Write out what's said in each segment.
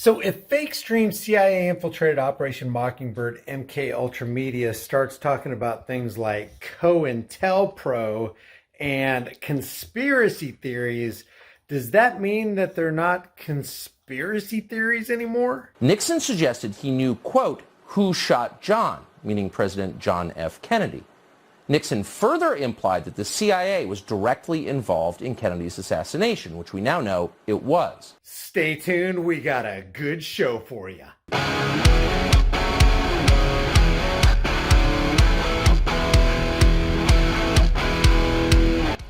So if fake stream CIA infiltrated Operation Mockingbird MK Ultra Media starts talking about things like COINTELPRO and conspiracy theories, does that mean that they're not conspiracy theories anymore? Nixon suggested he knew, quote, who shot John, meaning President John F. Kennedy. Nixon further implied that the CIA was directly involved in Kennedy's assassination, which we now know it was. Stay tuned, we got a good show for you.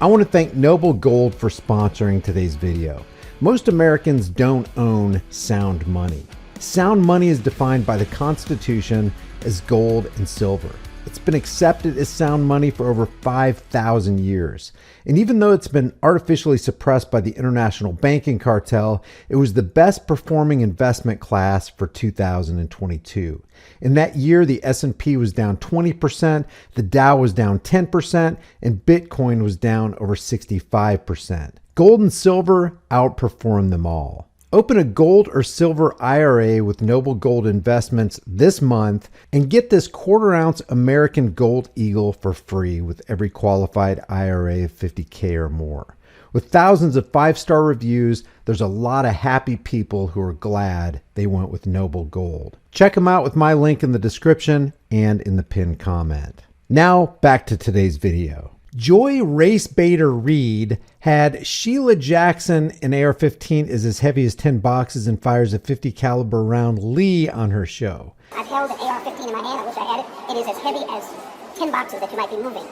I want to thank Noble Gold for sponsoring today's video. Most Americans don't own sound money. Sound money is defined by the Constitution as gold and silver. It's been accepted as sound money for over 5,000 years. And even though it's been artificially suppressed by the international banking cartel, it was the best performing investment class for 2022. In that year, the S&P was down 20%, the Dow was down 10%, and Bitcoin was down over 65%. Gold and silver outperformed them all. Open a gold or silver IRA with Noble Gold Investments this month and get this quarter-ounce American Gold Eagle for free with every qualified IRA of $50K or more. With thousands of 5-star reviews, there's a lot of happy people who are glad they went with Noble Gold. Check them out with my link in the description and in the pinned comment. Now, back to today's video. Joy Racebaiter Reed had Sheila Jackson, an AR-15 is as heavy as 10 boxes and fires a 50 caliber round Lee on her show. I've held an AR-15 in my hand. I wish I had it. It is as heavy as 10 boxes that you might be moving.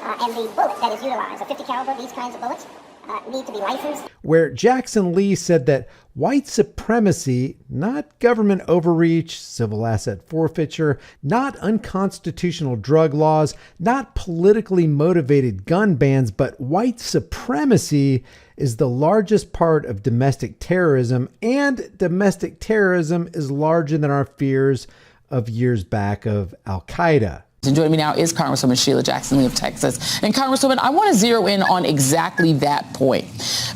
And the bullet that is utilized, a 50 caliber, these kinds of bullets, need to be licensed. Where Jackson Lee said that white supremacy, not government overreach, civil asset forfeiture, not unconstitutional drug laws, not politically motivated gun bans, but white supremacy is the largest part of domestic terrorism, and domestic terrorism is larger than our fears of years back of Al-Qaeda. And joining me now is Congresswoman Sheila Jackson Lee of Texas. And Congresswoman, I want to zero in on exactly that point,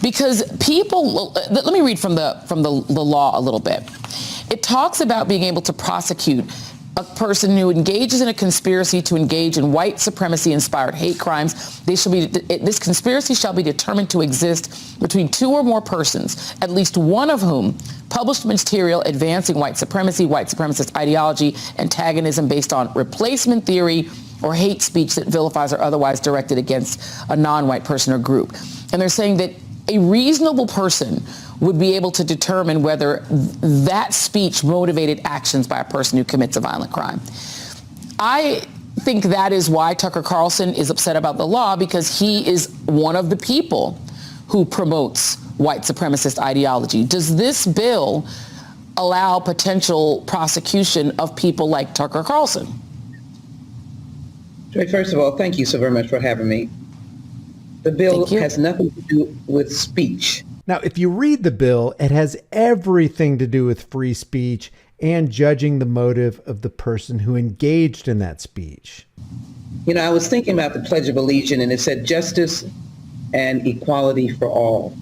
because people, let me read from the law a little bit. It talks about being able to prosecute a person who engages in a conspiracy to engage in white supremacy-inspired hate crimes. This conspiracy shall be determined to exist between two or more persons, at least one of whom published material advancing white supremacy, white supremacist ideology, antagonism based on replacement theory, or hate speech that vilifies or otherwise directed against a non-white person or group. And they're saying that a reasonable person would be able to determine whether that speech motivated actions by a person who commits a violent crime. I think that is why Tucker Carlson is upset about the law, because he is one of the people who promotes white supremacist ideology. Does this bill allow potential prosecution of people like Tucker Carlson? First of all, thank you so very much for having me. The bill has nothing to do with speech. Now, if you read the bill, it has everything to do with free speech and judging the motive of the person who engaged in that speech. You know, I was thinking about the Pledge of Allegiance, and it said justice and equality for all.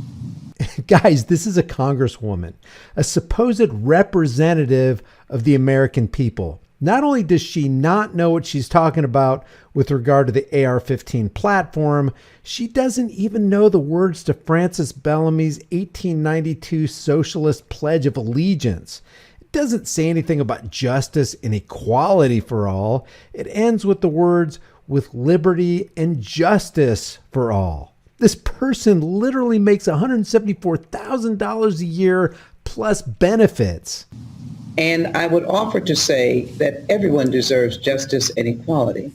Guys, this is a congresswoman, a supposed representative of the American people. Not only does she not know what she's talking about with regard to the AR-15 platform, she doesn't even know the words to Francis Bellamy's 1892 Socialist Pledge of Allegiance. It doesn't say anything about justice and equality for all. It ends with the words, with liberty and justice for all. This person literally makes $174,000 a year plus benefits. And I would offer to say that everyone deserves justice and equality.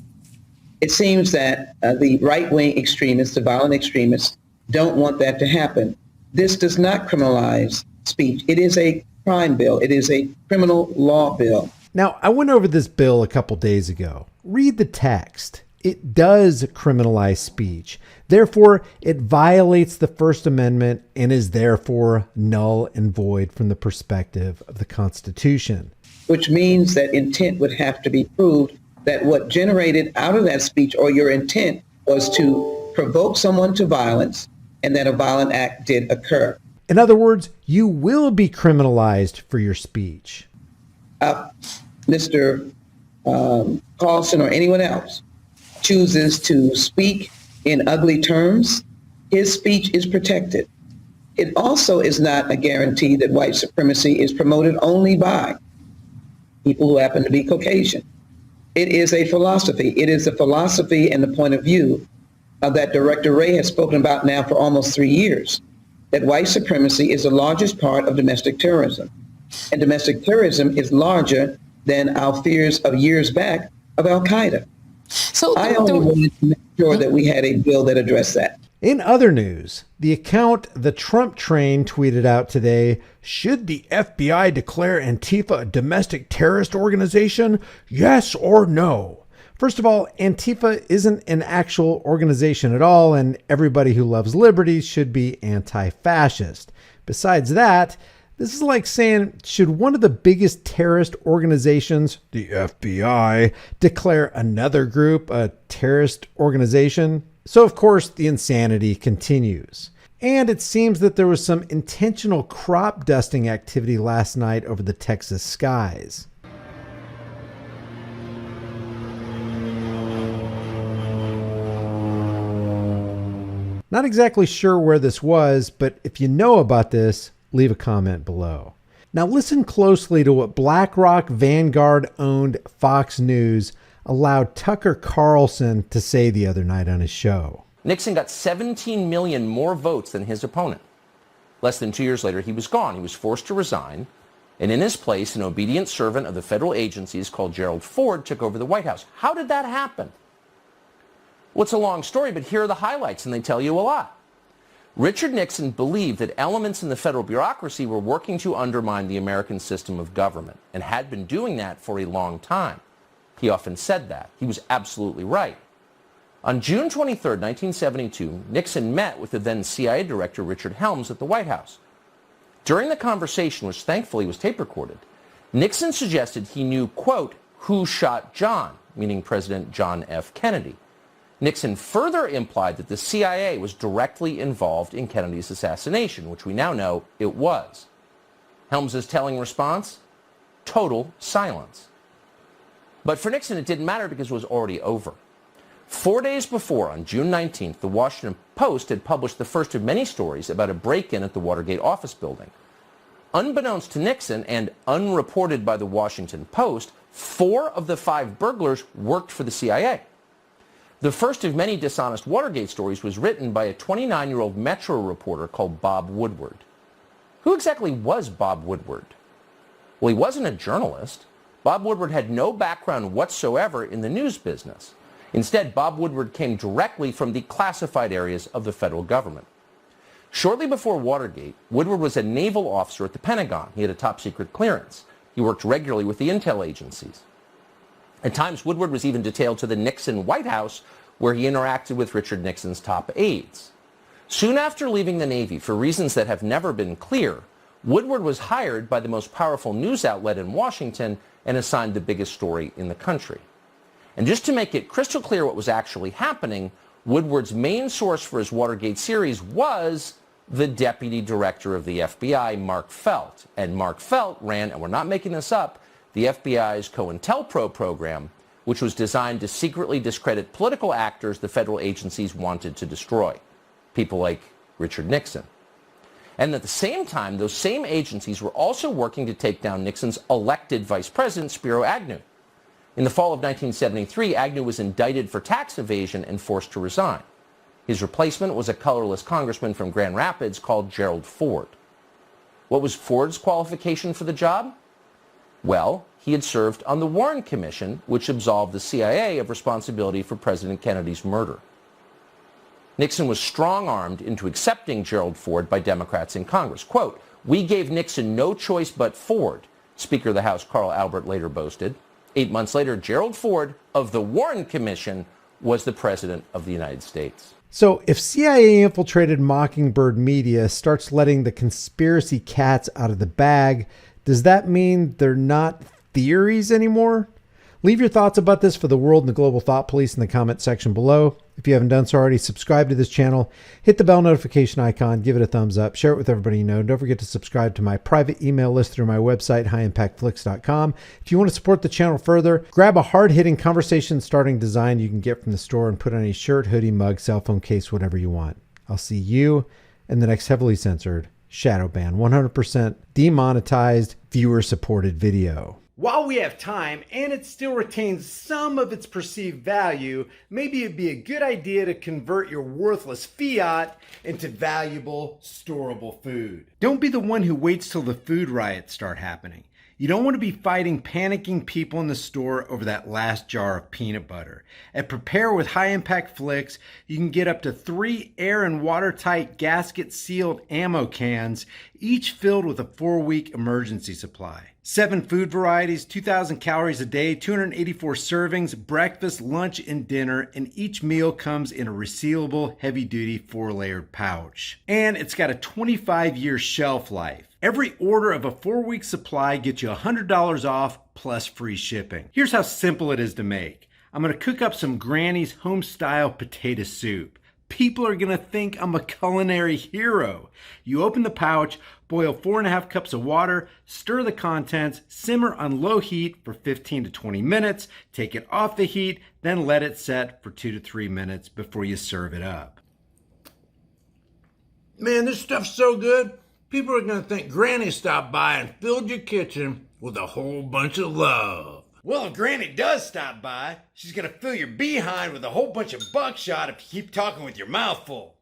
It seems that the right-wing extremists, the violent extremists, don't want that to happen. This does not criminalize speech. It is a crime bill. It is a criminal law bill. Now, I went over this bill a couple days ago. Read the text. It does criminalize speech. Therefore, it violates the First Amendment and is therefore null and void from the perspective of the Constitution. Which means that intent would have to be proved, that what generated out of that speech or your intent was to provoke someone to violence, and that a violent act did occur. In other words, you will be criminalized for your speech. Mr. Carlson or anyone else chooses to speak in ugly terms, his speech is protected. It also is not a guarantee that white supremacy is promoted only by people who happen to be Caucasian. It is a philosophy. It is the philosophy and the point of view that Director Wray has spoken about now for almost 3 years, that white supremacy is the largest part of domestic terrorism. And domestic terrorism is larger than our fears of years back of Al-Qaeda. So I only wanted to make sure that we had a bill that addressed that. In other news, the account The Trump Train tweeted out today, should the FBI declare Antifa a domestic terrorist organization? Yes or no? First of all, Antifa isn't an actual organization at all, and everybody who loves liberty should be anti-fascist. Besides that, this is like saying, should one of the biggest terrorist organizations, the FBI, declare another group a terrorist organization? So, of course, the insanity continues. And it seems that there was some intentional crop dusting activity last night over the Texas skies. Not exactly sure where this was, but if you know about this, leave a comment below. Now listen closely to what BlackRock Vanguard-owned Fox News allowed Tucker Carlson to say the other night on his show. Nixon got 17 million more votes than his opponent. Less than 2 years later, he was gone. He was forced to resign. And in his place, an obedient servant of the federal agencies called Gerald Ford took over the White House. How did that happen? Well, it's a long story, but here are the highlights, and they tell you a lot. Richard Nixon believed that elements in the federal bureaucracy were working to undermine the American system of government, and had been doing that for a long time. He often said that. He was absolutely right. On June 23, 1972, Nixon met with the then CIA Director Richard Helms at the White House. During the conversation, which thankfully was tape recorded, Nixon suggested he knew, quote, who shot John, meaning President John F. Kennedy. Nixon further implied that the CIA was directly involved in Kennedy's assassination, which we now know it was. Helms's telling response? Total silence. But for Nixon, it didn't matter because it was already over. 4 days before, on June 19th, the Washington Post had published the first of many stories about a break-in at the Watergate office building. Unbeknownst to Nixon and unreported by the Washington Post, 4 of the 5 burglars worked for the CIA. The first of many dishonest Watergate stories was written by a 29-year-old Metro reporter called Bob Woodward. Who exactly was Bob Woodward? Well, he wasn't a journalist. Bob Woodward had no background whatsoever in the news business. Instead, Bob Woodward came directly from the classified areas of the federal government. Shortly before Watergate, Woodward was a naval officer at the Pentagon. He had a top-secret clearance. He worked regularly with the intel agencies. At times, Woodward was even detailed to the Nixon White House, where he interacted with Richard Nixon's top aides. Soon after leaving the Navy, for reasons that have never been clear, Woodward was hired by the most powerful news outlet in Washington and assigned the biggest story in the country. And just to make it crystal clear what was actually happening, Woodward's main source for his Watergate series was the deputy director of the FBI, Mark Felt. And Mark Felt ran, and we're not making this up, the FBI's COINTELPRO program, which was designed to secretly discredit political actors the federal agencies wanted to destroy, people like Richard Nixon. And at the same time, those same agencies were also working to take down Nixon's elected vice president, Spiro Agnew. In the fall of 1973, Agnew was indicted for tax evasion and forced to resign. His replacement was a colorless congressman from Grand Rapids called Gerald Ford. What was Ford's qualification for the job? Well, he had served on the Warren Commission, which absolved the CIA of responsibility for President Kennedy's murder. Nixon was strong-armed into accepting Gerald Ford by Democrats in Congress. Quote, "We gave Nixon no choice but Ford," Speaker of the House Carl Albert later boasted. 8 months later, Gerald Ford of the Warren Commission was the President of the United States. So if CIA-infiltrated Mockingbird media starts letting the conspiracy cats out of the bag, does that mean they're not theories anymore? Leave your thoughts about this for the world and the global thought police in the comment section below. If you haven't done so already, subscribe to this channel, hit the bell notification icon, give it a thumbs up, share it with everybody you know. Don't forget to subscribe to my private email list through my website, highimpactflix.com. If you want to support the channel further, grab a hard-hitting conversation-starting design you can get from the store and put on a shirt, hoodie, mug, cell phone case, whatever you want. I'll see you in the next heavily censored, shadow banned, 100% demonetized, viewer-supported video. While we have time and it still retains some of its perceived value, maybe it'd be a good idea to convert your worthless fiat into valuable, storable food. Don't be the one who waits till the food riots start happening. You don't want to be fighting panicking people in the store over that last jar of peanut butter. At Prepare with High Impact Flicks, you can get up to 3 air and watertight gasket sealed ammo cans, each filled with a 4-week emergency supply. 7 food varieties, 2,000 calories a day, 284 servings, breakfast, lunch, and dinner, and each meal comes in a resealable, heavy-duty 4-layered pouch. And it's got a 25-year shelf life. Every order of a 4-week supply gets you $100 off plus free shipping. Here's how simple it is to make. I'm going to cook up some Granny's home-style potato soup. People are going to think I'm a culinary hero. You open the pouch, boil 4.5 cups of water, stir the contents, simmer on low heat for 15 to 20 minutes, take it off the heat, then let it set for 2 to 3 minutes before you serve it up. Man, this stuff's so good. People are going to think Granny stopped by and filled your kitchen with a whole bunch of love. Well, if Granny does stop by, she's going to fill your behind with a whole bunch of buckshot if you keep talking with your mouth full.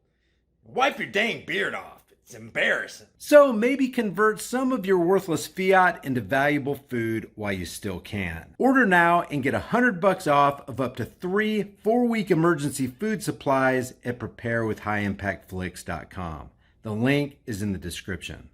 Wipe your dang beard off. It's embarrassing. So maybe convert some of your worthless fiat into valuable food while you still can. Order now and get $100 off of up to 3 4-week emergency food supplies at preparewithhighimpactflix.com. The link is in the description.